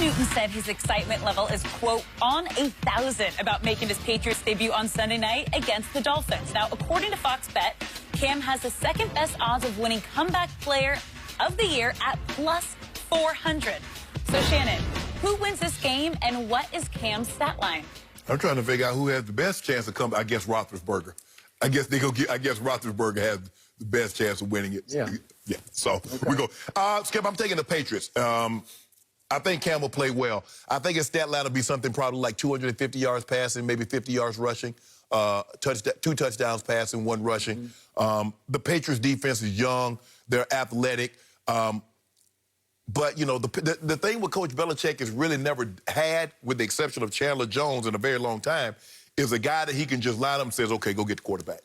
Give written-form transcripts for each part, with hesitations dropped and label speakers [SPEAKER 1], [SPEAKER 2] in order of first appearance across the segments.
[SPEAKER 1] Newton said his excitement level is, quote, on 1,000 about making his Patriots debut on Sunday night against the Dolphins. Now, according to Fox Bet, Cam has the second best odds of winning comeback player of the year at plus 400. So, Shannon, who wins this game and what is Cam's stat line?
[SPEAKER 2] I'm trying to figure out who has the best chance to come. I guess Roethlisberger. I guess Roethlisberger has the best chance of winning it.
[SPEAKER 3] Yeah.
[SPEAKER 2] Yeah. So we go. Skip, I'm taking the Patriots. I think Cam will play well. I think his stat line will be something probably like 250 yards passing, maybe 50 yards rushing, 2 touchdowns passing, 1 rushing. The Patriots defense is young. They're athletic. But, you know, the thing with Coach Belichick is really never had, with the exception of Chandler Jones in a very long time, is a guy that he can just line up and says, okay, go get the quarterback.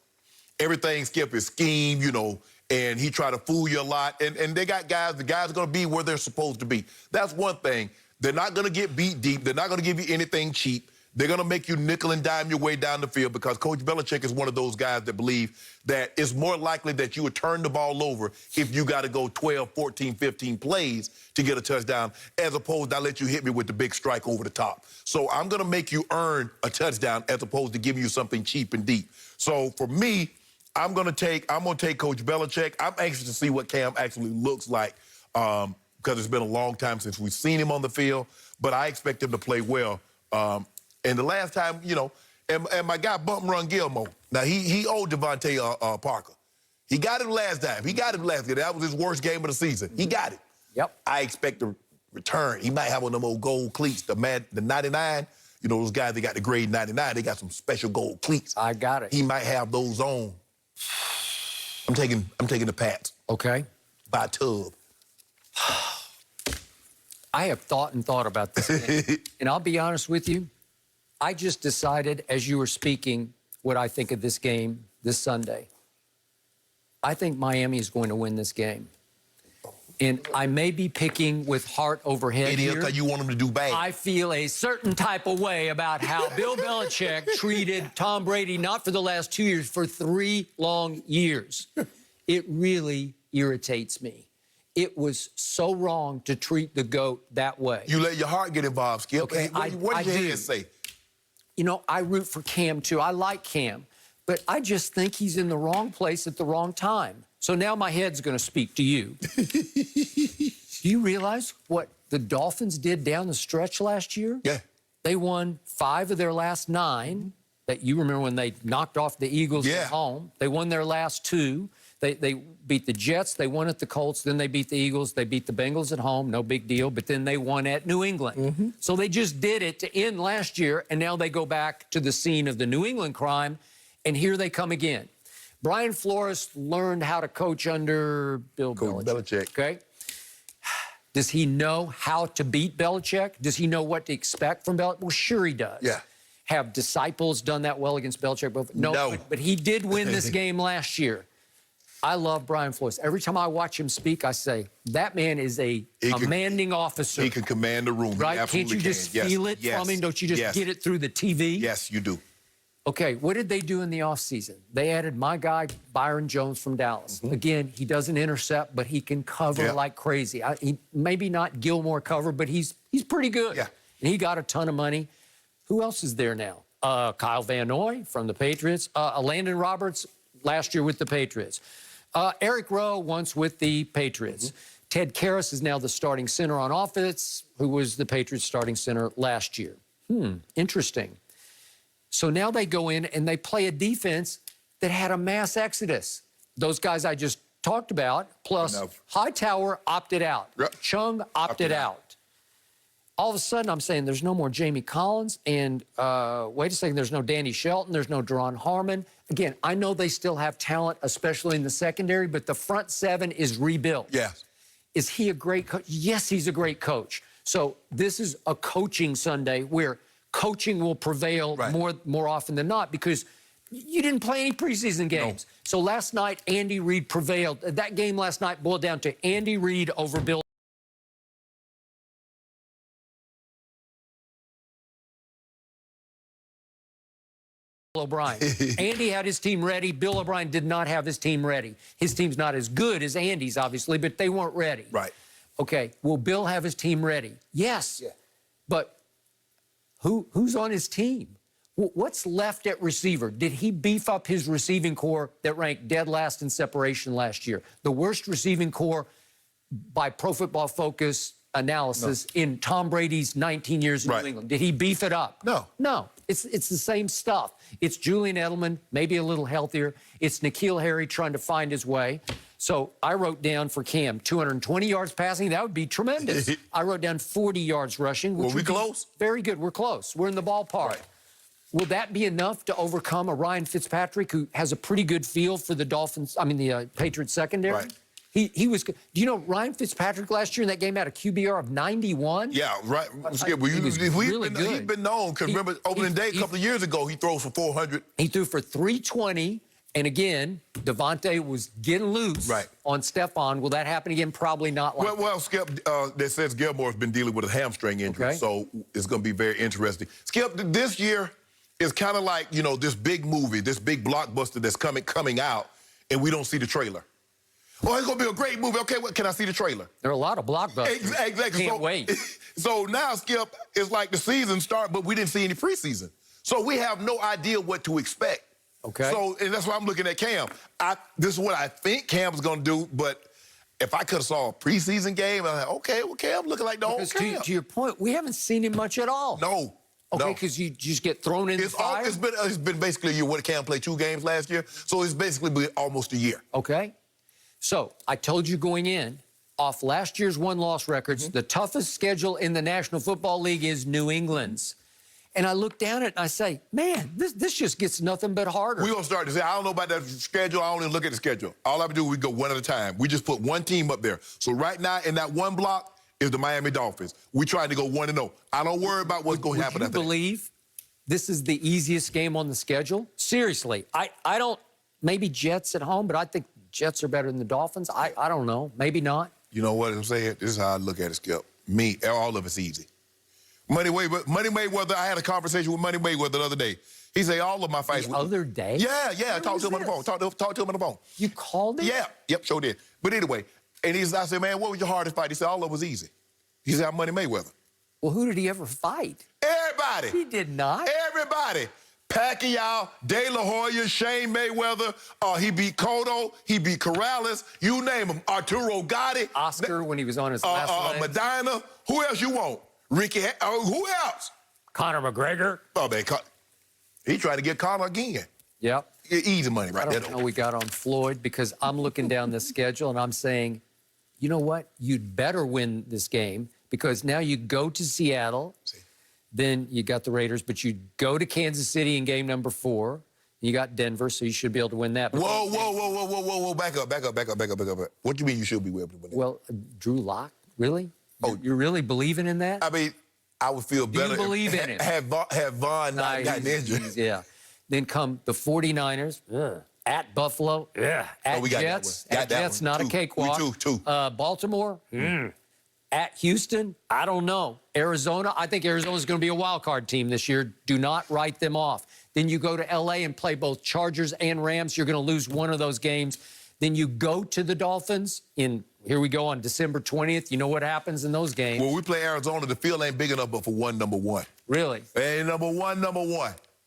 [SPEAKER 2] Everything, Skip, is scheme, you know, and he try to fool you a lot. And they got guys, the guys are going to be where they're supposed to be. That's one thing. They're not going to get beat deep. They're not going to give you anything cheap. They're going to make you nickel and dime your way down the field because Coach Belichick is one of those guys that believe that it's more likely that you would turn the ball over if you got to go 12, 14, 15 plays to get a touchdown, as opposed to I let you hit me with the big strike over the top. So I'm going to make you earn a touchdown as opposed to giving you something cheap and deep. So for me, I'm going to take Coach Belichick. I'm anxious to see what Cam actually looks like because it's been a long time since we've seen him on the field, but I expect him to play well. And the last time, you know, and my guy Bump Run Gilmore, now he owed Devontae Parker. He got him last time. He got him last game. That was his worst game of the season. He got it.
[SPEAKER 3] Yep.
[SPEAKER 2] I expect a return. He might have one of them old gold cleats, the 99. You know, those guys, they got the grade 99. They got some special gold cleats.
[SPEAKER 3] I got it.
[SPEAKER 2] He might have those on. I'm taking the Pats.
[SPEAKER 3] Okay.
[SPEAKER 2] By a tub.
[SPEAKER 3] I have thought about this game. And I'll be honest with you, I just decided as you were speaking what I think of this game this Sunday. I think Miami is going to win this game. And I may be picking with heart over head here.
[SPEAKER 2] Because you want him to do bad.
[SPEAKER 3] I feel a certain type of way about how Bill Belichick treated Tom Brady, not for the last 2 years, for 3 long years. It really irritates me. It was so wrong to treat the GOAT that way.
[SPEAKER 2] You let your heart get involved, Skip.
[SPEAKER 3] Okay,
[SPEAKER 2] what did your head say?
[SPEAKER 3] You know, I root for Cam, too. I like Cam. But I just think he's in the wrong place at the wrong time. So now my head's going to speak to you. Do you realize what the Dolphins did down the stretch last year?
[SPEAKER 2] Yeah.
[SPEAKER 3] They won 5 of their last 9. That you remember when they knocked off the Eagles at home. They won their last 2. They beat the Jets. They won at the Colts. Then they beat the Eagles. They beat the Bengals at home. No big deal. But then they won at New England. So they just did it to end last year, and now they go back to the scene of the New England crime, and here they come again. Brian Flores learned how to coach under Bill Belichick. Okay? Does he know how to beat Belichick? Does he know what to expect from Belichick? Well, sure he does.
[SPEAKER 2] Yeah.
[SPEAKER 3] Have disciples done that well against Belichick? No. But he did win this game last year. I love Brian Flores. Every time I watch him speak, I say, that man is a commanding officer.
[SPEAKER 2] He can command the room.
[SPEAKER 3] Right? Can't you just feel it from him? Don't you just get it through the TV?
[SPEAKER 2] Yes, you do.
[SPEAKER 3] Okay, what did they do in the offseason? They added my guy, Byron Jones from Dallas. Again, he doesn't intercept, but he can cover like crazy. He maybe not Gilmore cover, but he's pretty good.
[SPEAKER 2] Yeah.
[SPEAKER 3] And he got a ton of money. Who else is there now? Kyle Van Noy from the Patriots. Landon Roberts last year with the Patriots. Eric Rowe once with the Patriots. Ted Karras is now the starting center on offense, who was the Patriots starting center last year. Interesting. So now they go in and they play a defense that had a mass exodus. Those guys I just talked about, plus Hightower opted out. Chung opted out. All of a sudden, I'm saying there's no more Jamie Collins, and wait a second, there's no Danny Shelton, there's no Deron Harmon. Again, I know they still have talent, especially in the secondary, but the front 7 is rebuilt.
[SPEAKER 2] Yes.
[SPEAKER 3] Is he a great coach? Yes, he's a great coach. So this is a coaching Sunday where coaching will prevail more often than not because you didn't play any preseason games. No. So last night, Andy Reid prevailed. That game last night boiled down to Andy Reid over Bill O'Brien. Andy had his team ready. Bill O'Brien did not have his team ready. His team's not as good as Andy's, obviously, but they weren't ready.
[SPEAKER 2] Right.
[SPEAKER 3] Okay, will Bill have his team ready? Yes. Yeah. But who's on his team? What's left at receiver? Did he beef up his receiving core that ranked dead last in separation last year? The worst receiving core by Pro Football Focus analysis in Tom Brady's 19 years in New England. Did he beef it up?
[SPEAKER 2] No.
[SPEAKER 3] No. It's the same stuff. It's Julian Edelman, maybe a little healthier. It's N'Keal Harry trying to find his way. So I wrote down for Cam 220 yards passing. That would be tremendous. I wrote down 40 yards rushing. Which
[SPEAKER 2] Were we close?
[SPEAKER 3] Very good. We're close. We're in the ballpark.
[SPEAKER 2] Right.
[SPEAKER 3] Will that be enough to overcome a Ryan Fitzpatrick who has a pretty good feel for the the Patriots secondary?
[SPEAKER 2] Right.
[SPEAKER 3] He was. Do you know Ryan Fitzpatrick last year in that game had a QBR of 91?
[SPEAKER 2] Yeah, right. Skip,
[SPEAKER 3] really good.
[SPEAKER 2] He's been known, because remember, opening day a couple of years ago, he throws for 400.
[SPEAKER 3] He threw for 320. And again, Devontae was getting loose on Stephon. Will that happen again? Probably not.
[SPEAKER 2] Well, Skip, that says Gilmore's been dealing with a hamstring injury, so it's going to be very interesting. Skip, this year is kind of like, this big movie, this big blockbuster that's coming out, and we don't see the trailer. Oh, it's going to be a great movie. Okay, can I see the trailer?
[SPEAKER 3] There are a lot of blockbusters.
[SPEAKER 2] Exactly.
[SPEAKER 3] Can't wait.
[SPEAKER 2] So now, Skip, it's like the season start, but we didn't see any preseason. So we have no idea what to expect.
[SPEAKER 3] Okay.
[SPEAKER 2] So, and that's why I'm looking at Cam. This is what I think Cam's going to do, but if I could have saw a preseason game, I'm like, okay, well, Cam looking like the whole Cam.
[SPEAKER 3] To your point, we haven't seen him much at all.
[SPEAKER 2] No.
[SPEAKER 3] Okay, because you just get thrown in the fire?
[SPEAKER 2] It's been basically a year. What, Cam played 2 games last year? So it's basically been almost a year.
[SPEAKER 3] Okay. So I told you going in, off last year's win-loss records, the toughest schedule in the National Football League is New England's. And I look down at it and I say, man, this just gets nothing but harder.
[SPEAKER 2] We're going to start to say, I don't know about that schedule. I don't even look at the schedule. All I would do, we go one at a time. We just put one team up there. So right now, in that one block, is the Miami Dolphins. We tried to go 1-0. I don't worry about what's going to happen after that.
[SPEAKER 3] Would you believe this is the easiest game on the schedule? Seriously. I don't, maybe Jets at home, but I think Jets are better than the Dolphins. I don't know. Maybe not.
[SPEAKER 2] You know what I'm saying? This is how I look at it, Skip. All of it's easy. Money Mayweather, I had a conversation with Money Mayweather the other day. He said all of my fights.
[SPEAKER 3] The other day?
[SPEAKER 2] Yeah. I talked to him on the phone. Talked to him on the phone.
[SPEAKER 3] You called him?
[SPEAKER 2] Yeah. Yep, sure did. But anyway, and I said, man, what was your hardest fight? He said, all of it was easy. He said, I'm Money Mayweather.
[SPEAKER 3] Well, who did he ever fight?
[SPEAKER 2] Everybody.
[SPEAKER 3] He did not.
[SPEAKER 2] Everybody. Pacquiao, De La Hoya, Shane Mayweather. He beat Cotto. He beat Corrales. You name him. Arturo Gotti.
[SPEAKER 3] Oscar when he was on his last leg.
[SPEAKER 2] Medina. Who else you want? Ricky. Who else?
[SPEAKER 3] Conor McGregor.
[SPEAKER 2] Oh, man. He tried to get Conor again.
[SPEAKER 3] Yep.
[SPEAKER 2] Easy money right there.
[SPEAKER 3] I don't know we got on Floyd because I'm looking down the schedule and I'm saying, you know what? You'd better win this game because now you go to Seattle. Then you got the Raiders, but you go to Kansas City in game number 4. You got Denver, so you should be able to win that.
[SPEAKER 2] Whoa. Back up. What do you mean you should be able to win that?
[SPEAKER 3] Well, Drew Lock, really? Oh, you're really believing in that?
[SPEAKER 2] I mean, I would feel better.
[SPEAKER 3] You believe in it?
[SPEAKER 2] Have Vaughn not gotten injured.
[SPEAKER 3] Yeah. Then come the 49ers, at Buffalo, at Jets. At Jets, not a cakewalk.
[SPEAKER 2] Two.
[SPEAKER 3] Baltimore, at Houston, I don't know. Arizona, I think Arizona's going to be a wild card team this year. Do not write them off. Then you go to L.A. and play both Chargers and Rams. You're going to lose one of those games. Then you go to the Dolphins here we go on December 20th. You know what happens in those games.
[SPEAKER 2] When we play Arizona, the field ain't big enough but for number one.
[SPEAKER 3] Really?
[SPEAKER 2] Ain't number one.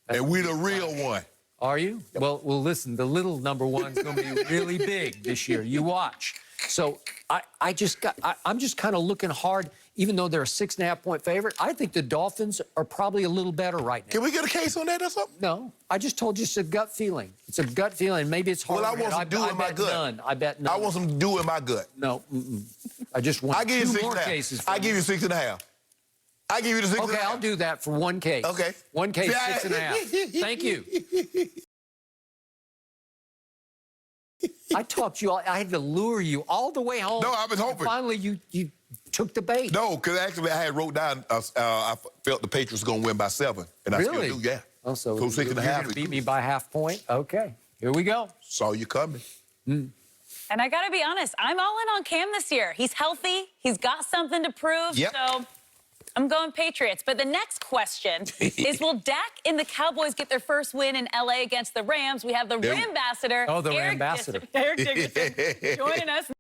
[SPEAKER 2] And we the real one.
[SPEAKER 3] Are you? Yep. Well, listen, the little number one's going to be really big this year. You watch. So I'm just kind of looking hard, even though they're a 6.5-point favorite. I think the Dolphins are probably a little better right now.
[SPEAKER 2] Can we get a case on that or something?
[SPEAKER 3] No. I just told you it's a gut feeling. It's a gut feeling. Maybe it's hard.
[SPEAKER 2] Well, I want some to do in my gut.
[SPEAKER 3] I bet none.
[SPEAKER 2] I want some to do in my gut.
[SPEAKER 3] No. I just want 2 more cases.
[SPEAKER 2] I give you 6.5. I give you the 6.5.
[SPEAKER 3] Okay, I'll do that for one case.
[SPEAKER 2] Okay.
[SPEAKER 3] One case, 6.5. Thank you. I talked you. I had to lure you all the way home.
[SPEAKER 2] No, I was hoping.
[SPEAKER 3] And finally, you took the bait.
[SPEAKER 2] No, because actually I had wrote down. I felt the Patriots were going to win by 7, and I
[SPEAKER 3] really?
[SPEAKER 2] still do. Yeah.
[SPEAKER 3] Oh, so
[SPEAKER 2] 6.5.
[SPEAKER 3] You're going to beat me by ½ point. Okay, here we go.
[SPEAKER 2] Saw you coming.
[SPEAKER 1] And I got to be honest, I'm all in on Cam this year. He's healthy. He's got something to prove.
[SPEAKER 2] Yep.
[SPEAKER 1] So I'm going Patriots. But the next question is, will Dak and the Cowboys get their first win in L.A. against the Rams? We have the Rambassador.
[SPEAKER 3] Oh, the
[SPEAKER 1] Eric
[SPEAKER 3] Rambassador.
[SPEAKER 1] Eric Dickerson joining us.